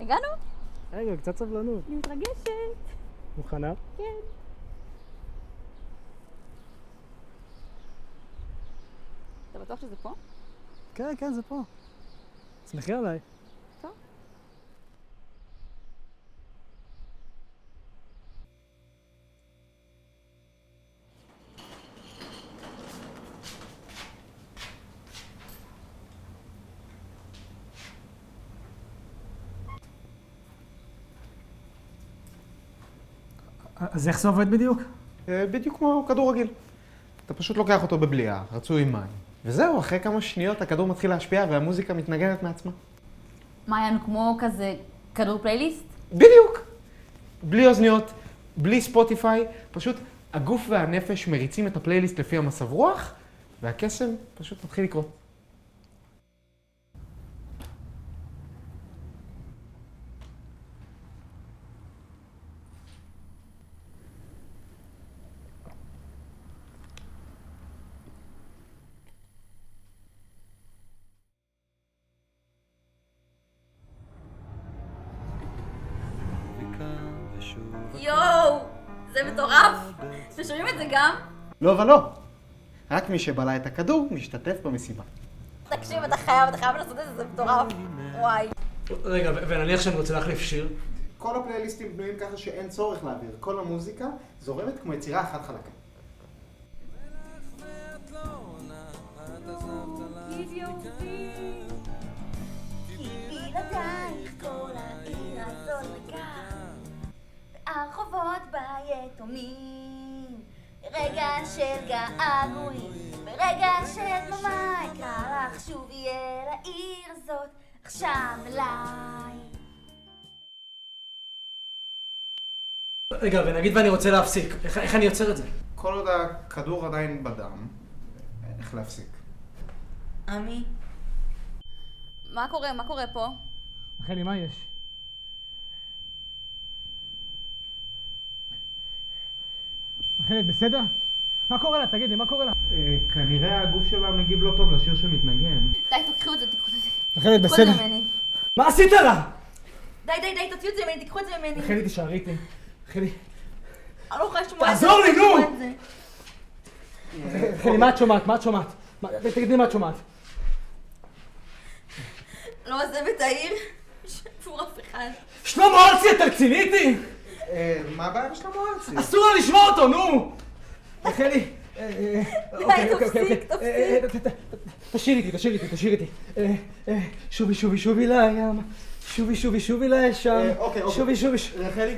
הגענו? רגע, קצת סבלנות. אני מתרגשת. מוכנה? כן. אתה בטוח שזה פה? כן, כן, זה פה. סמכי עליי. טוב. אז איך זה עובד בדיוק? בדיוק כמו כדור רגיל. אתה פשוט לוקח אותו בבליעה, רצוי עם מים. וזהו, אחרי כמה שניות הכדור מתחיל להשפיע והמוזיקה מתנגנת מעצמה. מעיין, כמו כזה כדור פלייליסט? בדיוק! בלי אוזניות, בלי ספוטיפיי, פשוט הגוף והנפש מריצים את הפלייליסט לפי המצב רוח, והקסם פשוט מתחיל לקרות. יואו! זה מטורף! אתם שומעים את זה גם? לא ולא. רק מי שבלע את הכדור משתתף במסיבה. תקשיב, אתה חייב לעשות את זה, זה מטורף. וואי. רגע, ונניח שאני רוצה להחליף שיר. כל הפלייליסטים בנויים ככה שאין צורך להעביר. כל המוזיקה זורמת כמו יצירה אחת חלקה. הרחובות ביתומים, רגע של געגועים, ברגע של דממה אקרא לך שוב יהיה לעיר הזאת עכשיו אליי. רגע, ונגיד ואני רוצה להפסיק. איך אני יוצר את זה? כל עוד הכדור עדיין בדם, איך להפסיק? עמי? מה קורה פה? רחלי, מה יש? רחלי, בסדר? מה קורה לה? תגידי, מה קורה לה? כנראה הגוף שלה מגיב לא טוב לשיר שמתנגן. די, תקחו את זה. רחלי, תיקחו את בסדר? זה ממני. מה עשית לה? די, תוציאו את זה ממני, תיקחו את זה ממני. רחלי, תישארי איתי. רחלי. אני לא יכולה לשמוע את זה. תעזור לי, נו! לשמוע את זה. רחלי, מה את שומעת? תגידי מה את שומעת. לא עוזב את העיר, שפור אף אחד. שלמה ארצי, את רצינית איתי? מה הבעיה בשלמה ארצי? אסור לה לשמוע אותו, נו! רחלי. תפסיק. תשאיר איתי. שובי לים. שובי לשם. שובי.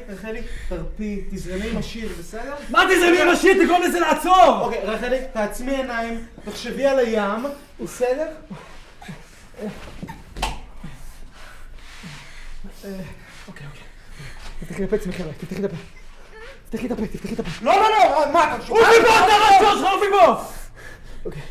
רחלי, תרפי, תזרמי עם השיר, בסדר? מה תזרמי עם השיר? תגרום לזה לעצור! אוקיי, רחלי, תעצמי עיניים, תחשבי על הים, בסדר? אוקיי. תפתחי את הפה, צמיחי עליי, תפתחי את הפה. לא, מה אתה משוגע? עופי בו, אתה רצון שלך, עופי בו! אוקיי.